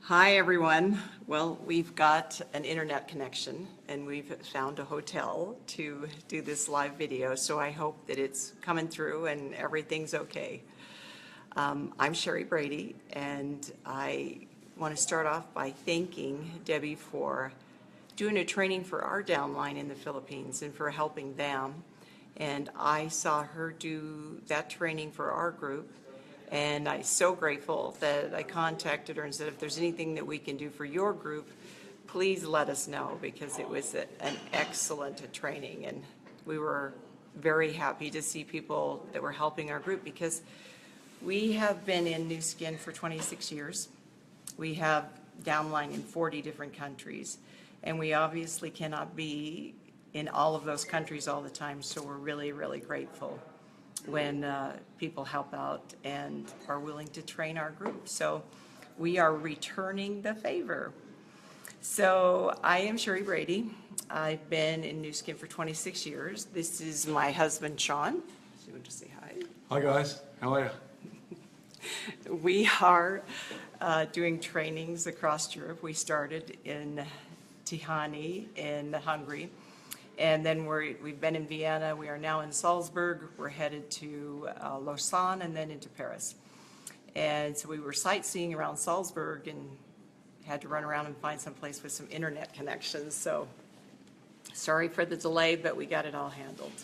Hi, everyone. Well, we've got an internet connection and we've found a hotel to do this live video, so I hope that it's coming through and everything's okay. I'm Cherrie Brady, and I want to start off by thanking Debbie for doing a training for our downline in the Philippines and for helping them. And I saw her do that training for our group. And I'm so grateful that I contacted her and said, if there's anything that we can do for your group, please let us know, because it was an excellent training. And we were very happy to see people that were helping our group, because we have been in Nu Skin for 26 years. We have downline in 40 different countries, and we obviously cannot be in all of those countries all the time, so we're really, really grateful when people help out and are willing to train our group. So we are returning the favor. So I am Cherrie Brady. I've been in Nu Skin for 26 years. This is my husband, Sean. So you want to say hi? Hi guys, how are you? We are doing trainings across Europe. We started in Tihany in Hungary. And then we've been in Vienna. We are now in Salzburg. We're headed to Lausanne and then into Paris. And so we were sightseeing around Salzburg and had to run around and find some place with some internet connections. So sorry for the delay, but we got it all handled.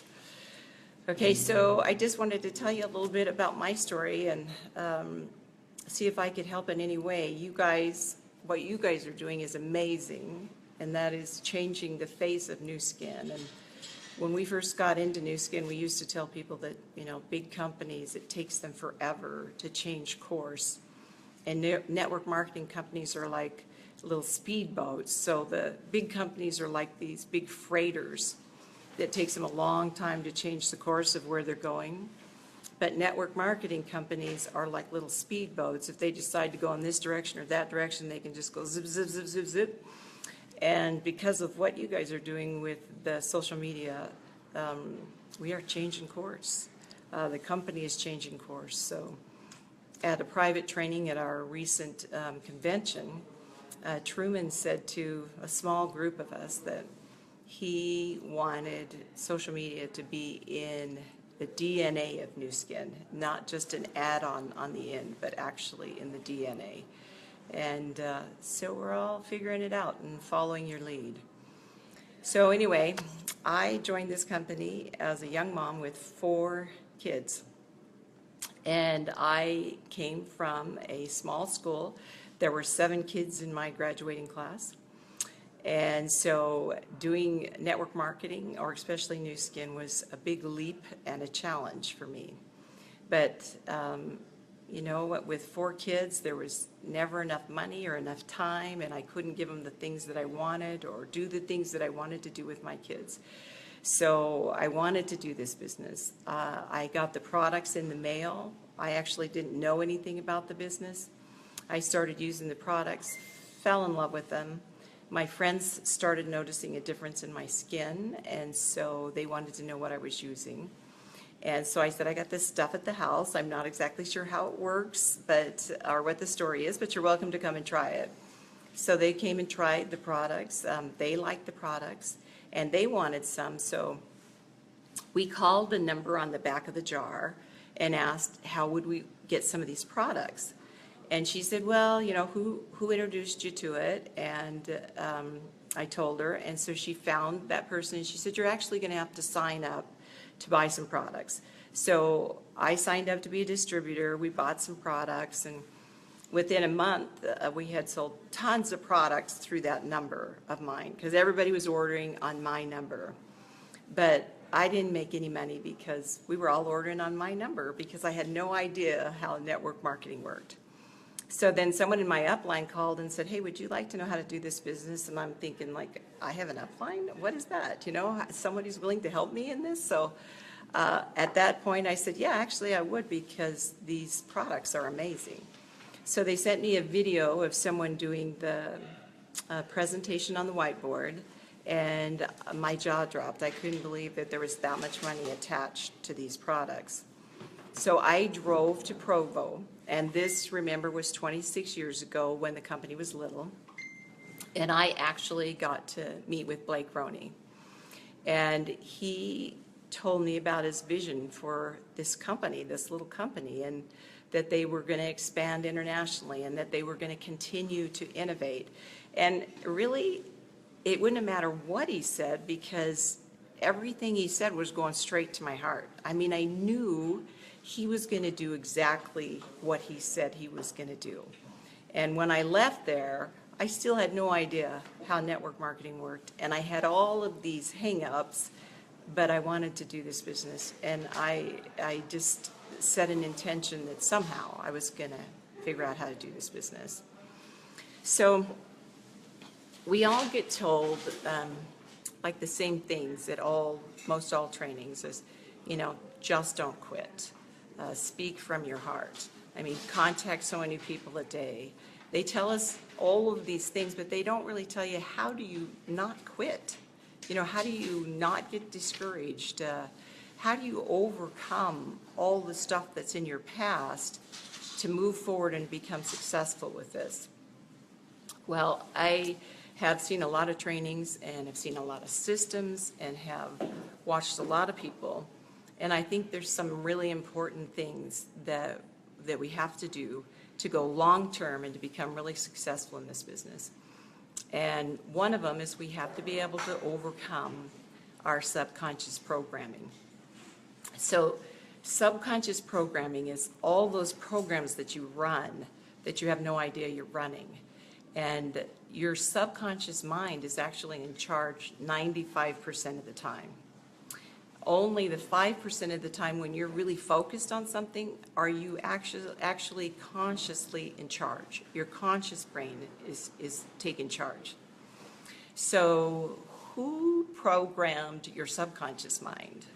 Okay, so I just wanted to tell you a little bit about my story and see if I could help in any way. You guys, what you guys are doing is amazing, and that is changing the face of Nu Skin. And when we first got into Nu Skin, we used to tell people that, you know, big companies, it takes them forever to change course. And network marketing companies are like little speedboats. So the big companies are like these big freighters that takes them a long time to change the course of where they're going. But network marketing companies are like little speedboats. If they decide to go in this direction or that direction, they can just go zip, zip, zip, zip, zip. And because of what you guys are doing with the social media, we are changing course. The company is changing course. So at a private training at our recent convention, Truman said to a small group of us that he wanted social media to be in the DNA of Nu Skin, not just an add-on on the end, but actually in the DNA. And so we're all figuring it out and following your lead. So anyway, I joined this company as a young mom with 4 kids. And I came from a small school. There were 7 kids in my graduating class. And so doing network marketing, or especially Nu Skin, was a big leap and a challenge for me. But you know, with 4 kids, there was never enough money or enough time, and I couldn't give them the things that I wanted or do the things that I wanted to do with my kids. So I wanted to do this business. I got the products in the mail. I actually didn't know anything about the business. I started using the products, fell in love with them. My friends started noticing a difference in my skin, and so they wanted to know what I was using. And so I said, I got this stuff at the house. I'm not exactly sure how it works, or what the story is, but you're welcome to come and try it. So they came and tried the products. They liked the products, and they wanted some. So we called the number on the back of the jar and asked, how would we get some of these products? And she said, well, you know, who introduced you to it? And I told her, and so she found that person, and she said, you're actually going to have to sign up to buy some products. So I signed up to be a distributor. We bought some products, and within a month, we had sold tons of products through that number of mine, because everybody was ordering on my number. But I didn't make any money because we were all ordering on my number, because I had no idea how network marketing worked. So then someone in my upline called and said, hey, would you like to know how to do this business? And I'm thinking, like, I have an upline? What is that? You know, somebody's willing to help me in this? So at that point, I said, yeah, actually I would, because these products are amazing. So they sent me a video of someone doing the presentation on the whiteboard, and my jaw dropped. I couldn't believe that there was that much money attached to these products. So I drove to Provo, and this, remember, was 26 years ago when the company was little. And I actually got to meet with Blake Roney. And he told me about his vision for this company, this little company, and that they were going to expand internationally and that they were going to continue to innovate. And really, it wouldn't have mattered what he said because everything he said was going straight to my heart. I mean, I knew he was going to do exactly what he said he was going to do. And when I left there, I still had no idea how network marketing worked, and I had all of these hang-ups, but I wanted to do this business, and I just set an intention that somehow I was going to figure out how to do this business. So we all get told like the same things at most all trainings is, just don't quit. Speak from your heart. I mean, contact so many people a day. They tell us all of these things, but they don't really tell you how do you not quit? How do you not get discouraged? How do you overcome all the stuff that's in your past to move forward and become successful with this? Well, I have seen a lot of trainings and have seen a lot of systems and have watched a lot of people. And I think there's some really important things that we have to do to go long-term and to become really successful in this business. And one of them is we have to be able to overcome our subconscious programming. So subconscious programming is all those programs that you run that you have no idea you're running. And your subconscious mind is actually in charge 95% of the time. Only the 5% of the time when you're really focused on something are you actually consciously in charge. Your conscious brain is taking charge. So who programmed your subconscious mind?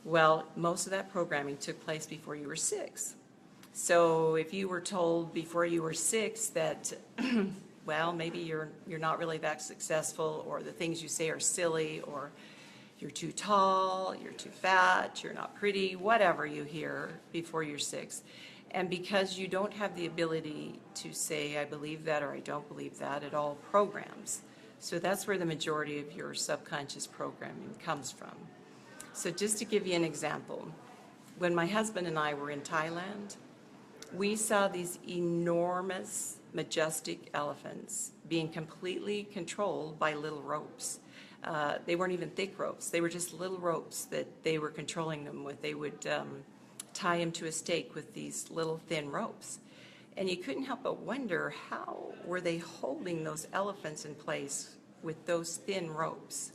Well, most of that programming took place before you were 6. So if you were told before you were 6 that, well, maybe you're not really that successful, or the things you say are silly, or you're too tall, you're too fat, you're not pretty, whatever you hear before you're 6. And because you don't have the ability to say, I believe that or I don't believe that, it all programs. So that's where the majority of your subconscious programming comes from. So just to give you an example, when my husband and I were in Thailand, we saw these enormous, majestic elephants being completely controlled by little ropes. They weren't even thick ropes. They were just little ropes that they were controlling them with. They would tie him to a stake with these little thin ropes. And you couldn't help but wonder, how were they holding those elephants in place with those thin ropes?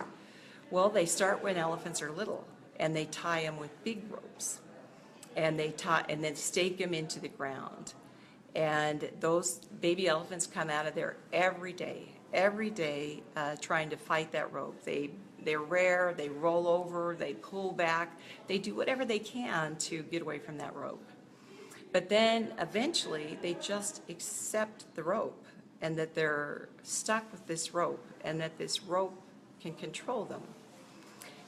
Well, they start when elephants are little, and they tie them with big ropes. And then stake them into the ground. And those baby elephants come out of there every day, trying to fight that rope. They're rare, they roll over, they pull back, they do whatever they can to get away from that rope. But then eventually they just accept the rope, and that they're stuck with this rope, and that this rope can control them.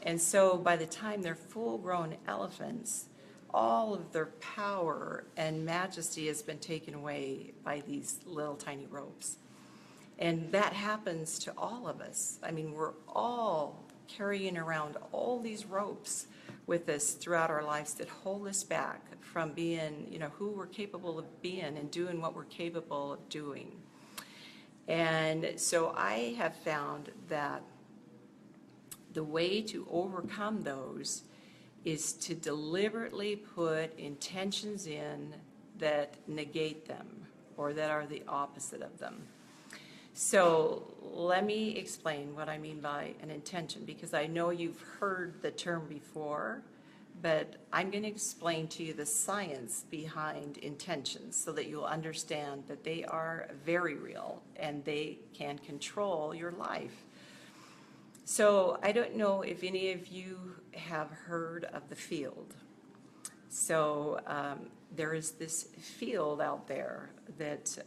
And so by the time they're full-grown elephants, all of their power and majesty has been taken away by these little tiny ropes. And that happens to all of us. I mean, we're all carrying around all these ropes with us throughout our lives that hold us back from being, who we're capable of being and doing what we're capable of doing. And so I have found that the way to overcome those is to deliberately put intentions in that negate them or that are the opposite of them. So let me explain what I mean by an intention, because I know you've heard the term before, but I'm going to explain to you the science behind intentions so that you'll understand that they are very real and they can control your life. So I don't know if any of you have heard of the field. So there is this field out there that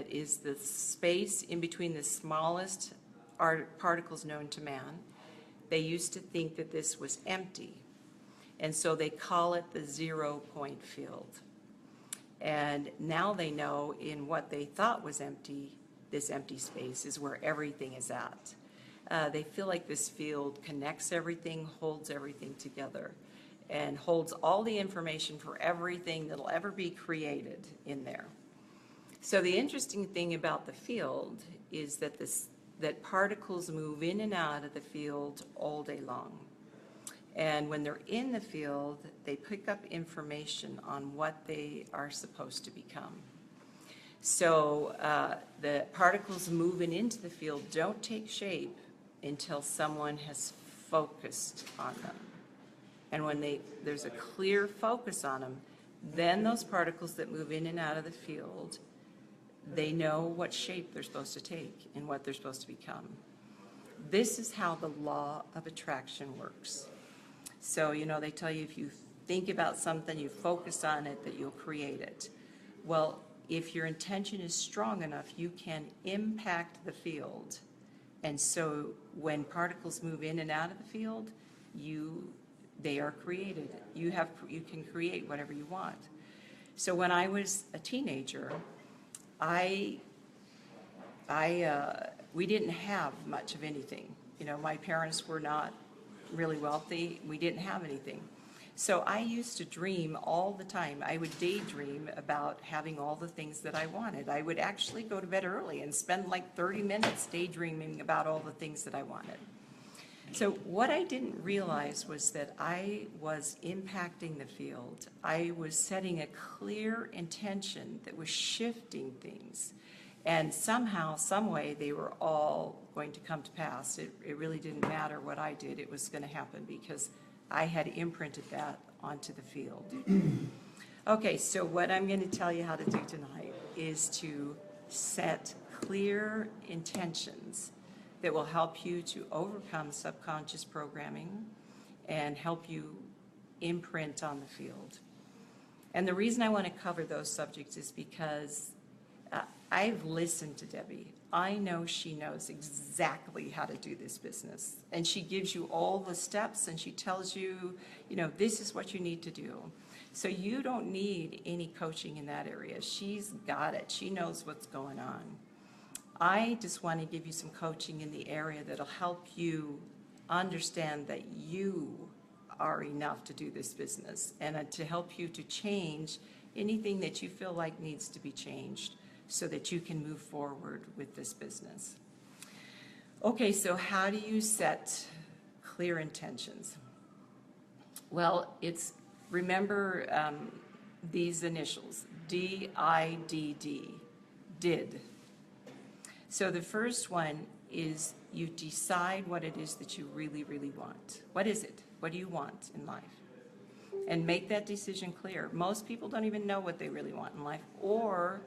is the space in between the smallest particles known to man. They used to think that this was empty. And so they call it the 0-point field. And now they know in what they thought was empty, this empty space is where everything is at. They feel like this field connects everything, holds everything together, and holds all the information for everything that'll ever be created in there. So the interesting thing about the field is that that particles move in and out of the field all day long. And when they're in the field, they pick up information on what they are supposed to become. So the particles moving into the field don't take shape until someone has focused on them. And when there's a clear focus on them, then those particles that move in and out of the field, they know what shape they're supposed to take and what they're supposed to become. This is how the law of attraction works. So, you know, they tell you if you think about something, you focus on it, that you'll create it. Well, if your intention is strong enough, you can impact the field. And so when particles move in and out of the field, they are created. You can create whatever you want. So when I was a teenager, we didn't have much of anything. You know, my parents were not really wealthy. We didn't have anything. So I used to dream all the time. I would daydream about having all the things that I wanted. I would actually go to bed early and spend like 30 minutes daydreaming about all the things that I wanted. So what I didn't realize was that I was impacting the field. I was setting a clear intention that was shifting things. And somehow, some way, they were all going to come to pass. It really didn't matter what I did. It was going to happen because I had imprinted that onto the field. Okay, so what I'm going to tell you how to do tonight is to set clear intentions that will help you to overcome subconscious programming and help you imprint on the field. And the reason I want to cover those subjects is because I've listened to Debbie. I know she knows exactly how to do this business. And she gives you all the steps and she tells you, you know, this is what you need to do. So you don't need any coaching in that area. She's got it. She knows what's going on. I just want to give you some coaching in the area that'll help you understand that you are enough to do this business and to help you to change anything that you feel like needs to be changed so that you can move forward with this business. Okay, so how do you set clear intentions? Well, remember these initials, D-I-D-D, did. So the first one is you decide what it is that you really, really want. What is it? What do you want in life? And make that decision clear. Most people don't even know what they really want in life, or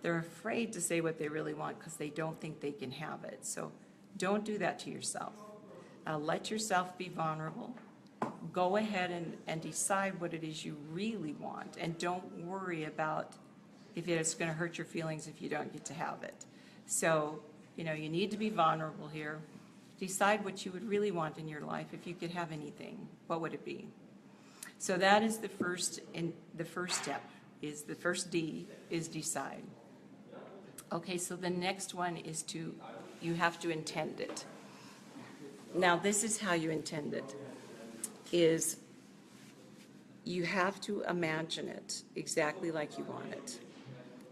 they're afraid to say what they really want because they don't think they can have it. So don't do that to yourself. Let yourself be vulnerable. Go ahead and decide what it is you really want, and don't worry about if it's going to hurt your feelings if you don't get to have it. So, you know, you need to be vulnerable here. Decide what you would really want in your life. If you could have anything, what would it be? So that is the first step. Is the first D is decide. Okay, so the next one is you have to intend it. Now, this is how you intend it, is you have to imagine it exactly like you want it.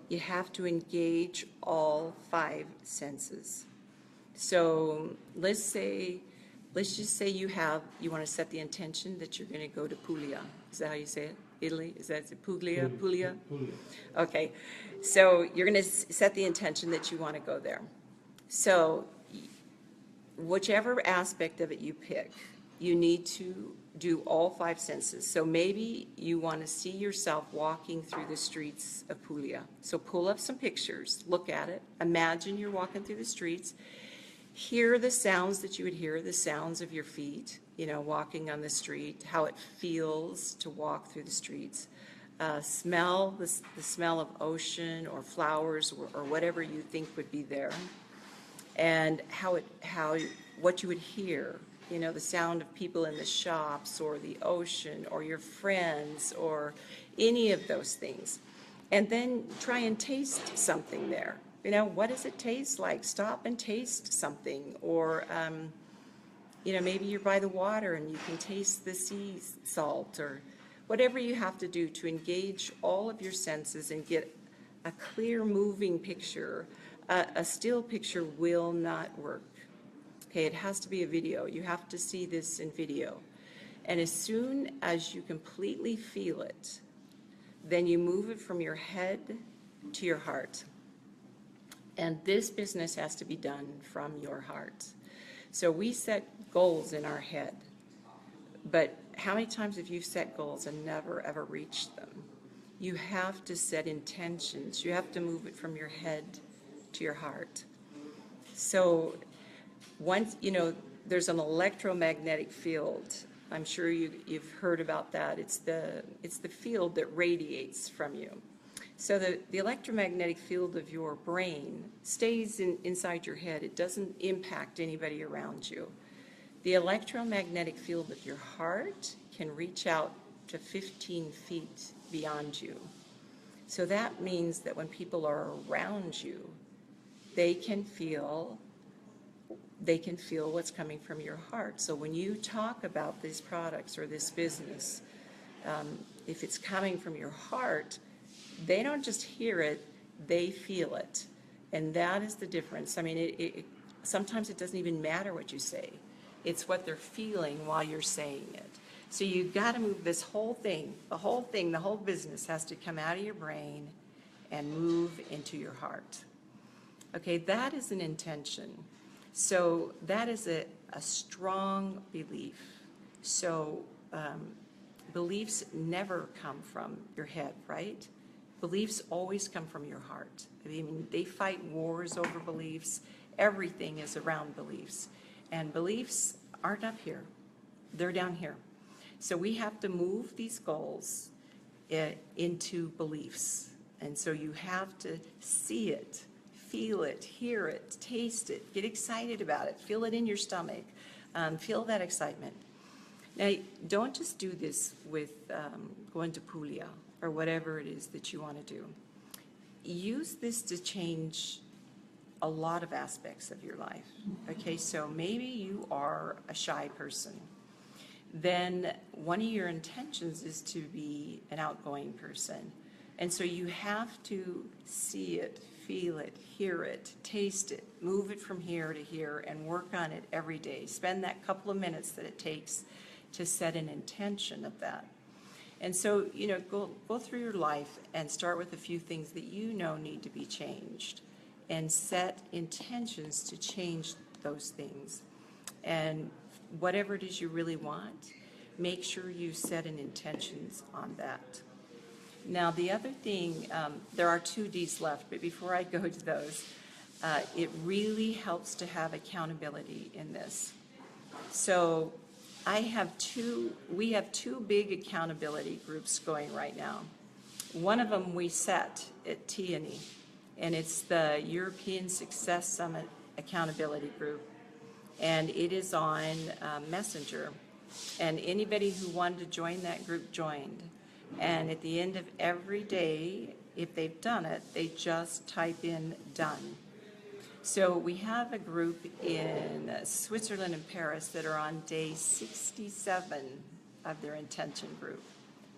You have to engage all 5 senses. So let's just say you want to set the intention that you're going to go to Puglia. Is that how you say it? Italy? Is that Puglia? Puglia? Okay. So you're going to set the intention that you want to go there. So whichever aspect of it you pick, you need to do all 5 senses. So maybe you want to see yourself walking through the streets of Puglia. So pull up some pictures, look at it, imagine you're walking through the streets, hear the sounds that you would hear, the sounds of your feet, you know, walking on the street, how it feels to walk through the streets. Smell the smell of ocean or flowers or whatever you think would be there, and what you would hear. you know, the sound of people in the shops or the ocean or your friends or any of those things. And then try and taste something there. You know, what does it taste like? Stop and taste something. Or, you know, maybe you're by the water and you can taste the sea salt, or whatever you have to do to engage all of your senses and get a clear moving picture. A still picture will not work. Okay, it has to be a video. You have to see this in video. And as soon as you completely feel it, then you move it from your head to your heart. And this business has to be done from your heart. So we set goals in our head, but how many times have you set goals and never ever reached them? You have to set intentions. You have to move it from your head to your heart. So once, you know, there's an electromagnetic field. I'm sure you've heard about that. It's the field that radiates from you. So the electromagnetic field of your brain stays inside your head. It doesn't impact anybody around you. The electromagnetic field of your heart can reach out to 15 feet beyond you. So that means that when people are around you, they can feel what's coming from your heart. So when you talk about these products or this business, if it's coming from your heart, they don't just hear it, they feel it. And that is the difference. I mean, sometimes it doesn't even matter what you say. It's what they're feeling while you're saying it. So you've got to move this whole thing, the whole business has to come out of your brain and move into your heart. Okay, that is an intention. So that is a strong belief. So beliefs never come from your head, right? Beliefs always come from your heart. I mean, they fight wars over beliefs. Everything is around beliefs. And beliefs aren't up here. They're down here. So we have to move these goals into beliefs. And so you have to see it, feel it, hear it, taste it, get excited about it, feel it in your stomach, feel that excitement. Now, don't just do this with going to Puglia or whatever it is that you want to do. Use this to change a lot of aspects of your life. Okay, so maybe you are a shy person. Then one of your intentions is to be an outgoing person. And so you have to see it, feel it, hear it, taste it, move it from here to here, and work on it every day. Spend that couple of minutes that it takes to set an intention of that. And so, you know, go through your life and start with a few things that you know need to be changed, and set intentions to change those things. And whatever it is you really want, make sure you set an intentions on that. Now, the other thing, there are 2 D's left, but before I go to those, it really helps to have accountability in this. So we have 2 big accountability groups going right now. One of them we set at Tiani, and it's the European Success Summit Accountability Group, and it is on Messenger. And anybody who wanted to join that group joined. And at the end of every day, if they've done it, they just type in done. So we have a group in Switzerland and Paris that are on day 67 of their intention group.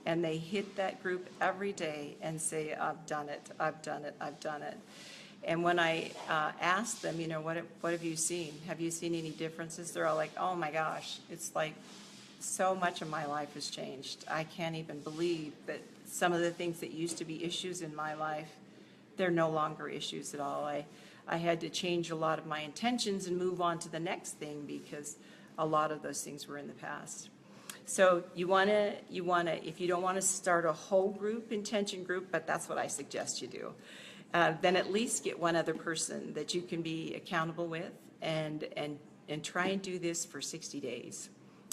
And they hit that group every day and say, I've done it, I've done it, I've done it. And when I ask them, you know, what have you seen? Have you seen any differences? They're all like, oh my gosh, it's like so much of my life has changed. I can't even believe that some of the things that used to be issues in my life, they're no longer issues at all. I had to change a lot of my intentions and move on to the next thing because a lot of those things were in the past. So you wanna, if you don't want to start a whole group, intention group, but that's what I suggest you do, then at least get one other person that you can be accountable with, and try and do this for 60 days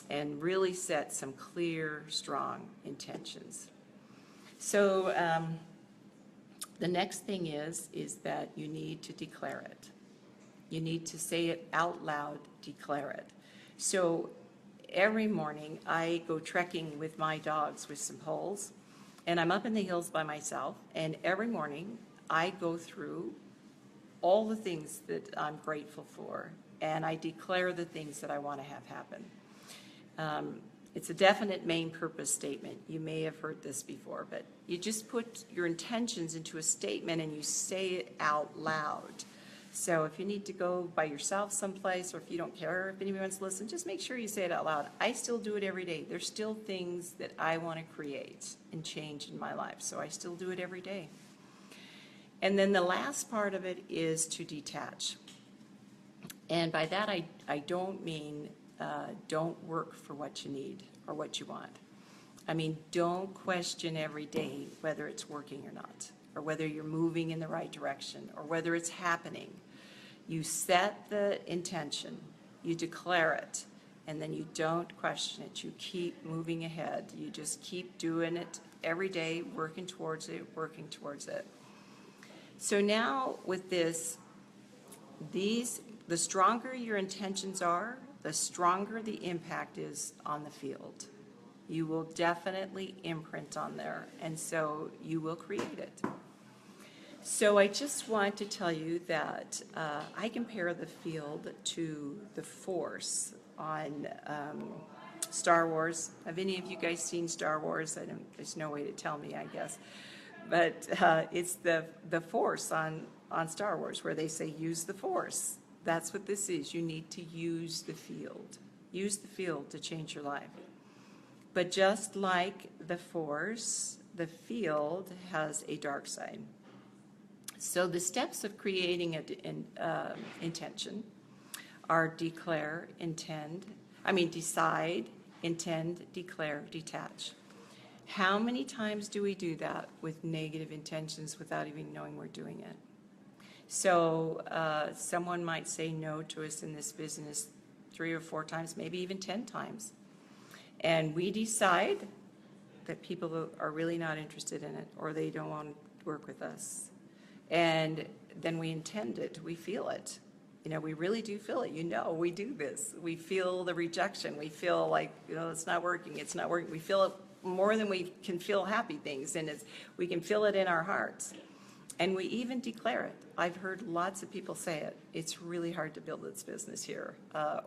and really set some clear, strong intentions. So the next thing is that you need to declare it. You need to say it out loud, declare it. So every morning I go trekking with my dogs with some poles, and I'm up in the hills by myself, and every morning I go through all the things that I'm grateful for, and I declare the things that I want to have happen. It's a definite main purpose statement. You may have heard this before, but you just put your intentions into a statement and you say it out loud. So if you need to go by yourself someplace, or if you don't care if anyone wants to listen, just make sure you say it out loud. I still do it every day. There's still things that I want to create and change in my life, so I still do it every day. And then the last part of it is to detach. And by that, I don't mean don't work for what you need or what you want. I mean, don't question every day whether it's working or not, or whether you're moving in the right direction, or whether it's happening. You set the intention, you declare it, and then you don't question it. You keep moving ahead. You just keep doing it every day, working towards it, working towards it. So now with this, the stronger your intentions are, the stronger the impact is on the field. You will definitely imprint on there, and so you will create it. So I just want to tell you that I compare the field to the Force on Star Wars. Have any of you guys seen Star Wars? There's no way to tell me, I guess. But it's the Force on Star Wars, where they say, use the Force. That's what this is. You need to use the field. Use the field to change your life. But just like the Force, the field has a dark side. So the steps of creating an intention are decide, intend, declare, detach. How many times do we do that with negative intentions without even knowing we're doing it? So someone might say no to us in this business 3 or 4 times, maybe even 10 times. And we decide that people are really not interested in it, or they don't want to work with us. And then we intend it, we feel it. We really do feel it. We do this. We feel the rejection. We feel like, it's not working, it's not working. We feel it more than we can feel happy things, and we can feel it in our hearts. And we even declare it. I've heard lots of people say it. It's really hard to build this business here,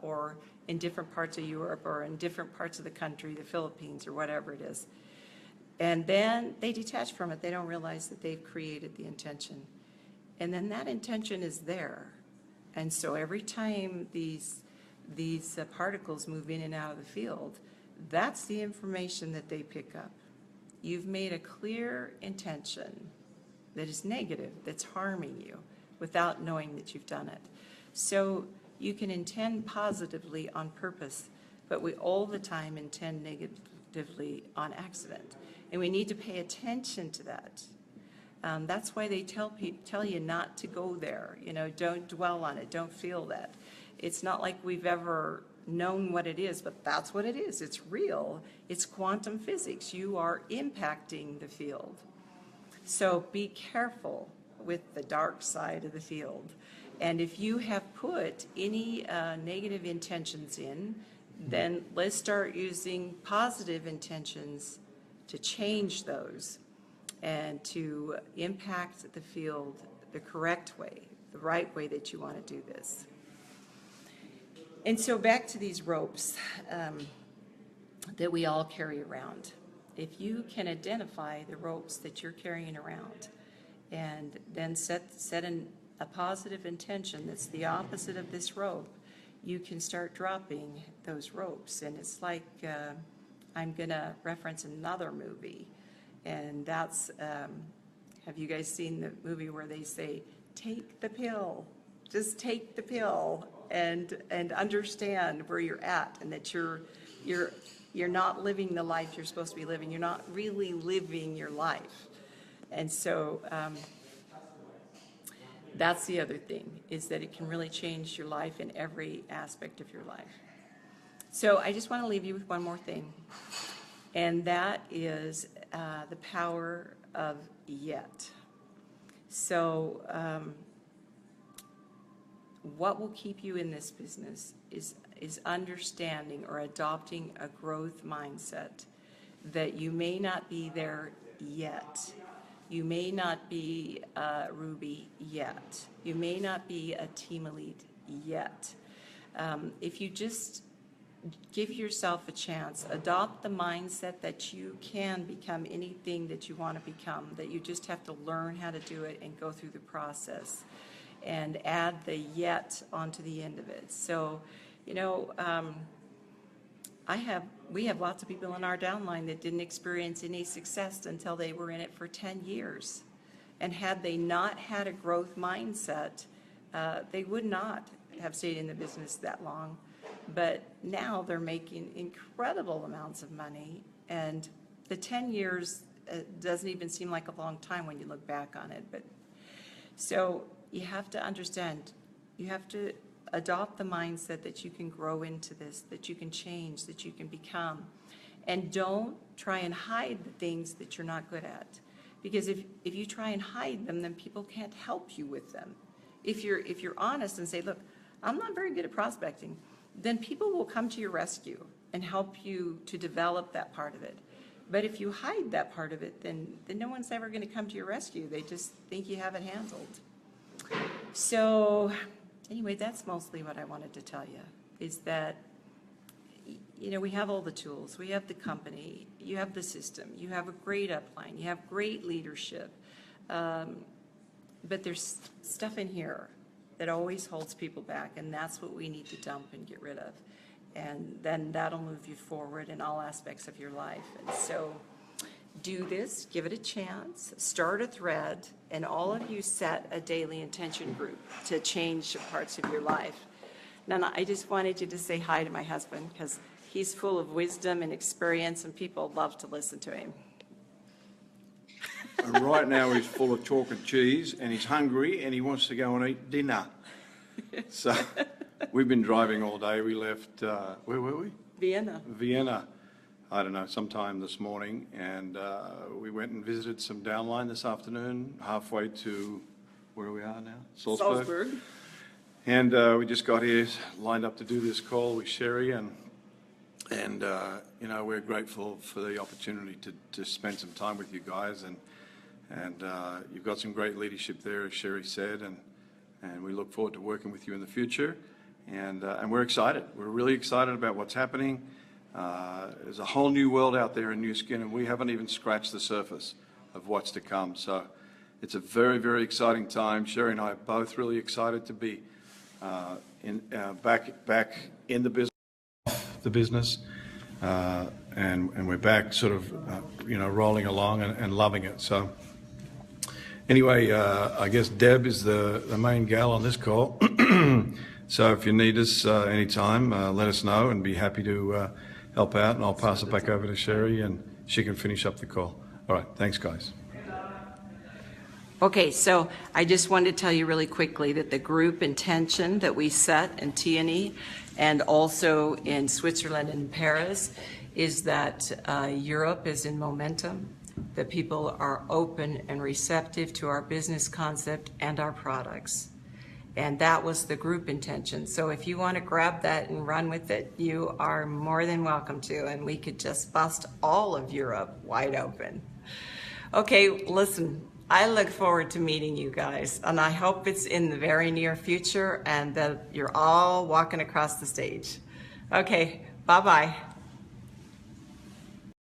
or in different parts of Europe, or in different parts of the country, the Philippines, or whatever it is. And then they detach from it. They don't realize that they've created the intention. And then that intention is there. And so every time these particles move in and out of the field, that's the information that they pick up. You've made a clear intention that is negative, that's harming you, without knowing that you've done it. So you can intend positively on purpose, but we all the time intend negatively on accident. And we need to pay attention to that. That's why they tell you not to go there. Don't dwell on it. Don't feel that. It's not like we've ever known what it is, but that's what it is. It's real. It's quantum physics. You are impacting the field. So be careful with the dark side of the field. And if you have put any negative intentions in, then let's start using positive intentions to change those and to impact the field the correct way, the right way that you want to do this. And so back to these ropes that we all carry around. If you can identify the ropes that you're carrying around and then set a positive intention that's the opposite of this rope, you can start dropping those ropes. And it's like, I'm going to reference another movie, and that's, have you guys seen the movie where they say, take the pill, just take the pill, and understand where you're at, and that you're not living the life you're supposed to be living. You're not really living your life. And so that's the other thing, is that it can really change your life in every aspect of your life. So I just want to leave you with one more thing, and that is the power of yet. So what will keep you in this business is understanding or adopting a growth mindset that you may not be there yet. You may not be Ruby yet. You may not be a team elite yet. If you just give yourself a chance, adopt the mindset that you can become anything that you want to become, that you just have to learn how to do it and go through the process, and add the yet onto the end of it. So, you know, we have lots of people in our downline that didn't experience any success until they were in it for 10 years. And had they not had a growth mindset, they would not have stayed in the business that long. But now they're making incredible amounts of money, and the 10 years doesn't even seem like a long time when you look back on it. But so you have to understand, you have to adopt the mindset that you can grow into this, that you can change, that you can become. And don't try and hide the things that you're not good at. Because if you try and hide them, then people can't help you with them. If you're honest and say, look, I'm not very good at prospecting, then people will come to your rescue and help you to develop that part of it. But if you hide that part of it, then no one's ever going to come to your rescue. They just think you have it handled. So anyway, that's mostly what I wanted to tell you, is that, you know, we have all the tools. We have the company. You have the system. You have a great upline. You have great leadership. But there's stuff in here that always holds people back, and that's what we need to dump and get rid of. And then that'll move you forward in all aspects of your life. And so do this, give it a chance, start a thread, and all of you set a daily intention group to change parts of your life. Now, I just wanted you to say hi to my husband, because he's full of wisdom and experience, and people love to listen to him. And right now he's full of chalk and cheese, and he's hungry, and he wants to go and eat dinner. So we've been driving all day. We left, where were we? Vienna, I don't know, sometime this morning, and we went and visited some downline this afternoon, halfway to where we are now, Salzburg. And we just got here, lined up to do this call with Cherrie, and you know, we're grateful for the opportunity to spend some time with you guys, and you've got some great leadership there, as Cherrie said, and we look forward to working with you in the future, and we're excited. We're really excited about what's happening. There's a whole new world out there in New Skin, and we haven't even scratched the surface of what's to come. So it's a very, very exciting time. Cherrie and I are both really excited to be back in the business, and we're back sort of, you know, rolling along and loving it. So anyway, I guess Deb is the main gal on this call. So if you need us anytime, let us know, and be happy to help out, and I'll pass it back over to Cherrie, and she can finish up the call. All right, thanks guys. Okay, so I just wanted to tell you really quickly that the group intention that we set in T&E and also in Switzerland and Paris is that Europe is in momentum, that people are open and receptive to our business concept and our products. And that was the group intention. So if you want to grab that and run with it, you are more than welcome to, and we could just bust all of Europe wide open. Okay, listen, I look forward to meeting you guys, and I hope it's in the very near future and that you're all walking across the stage. Okay, bye-bye.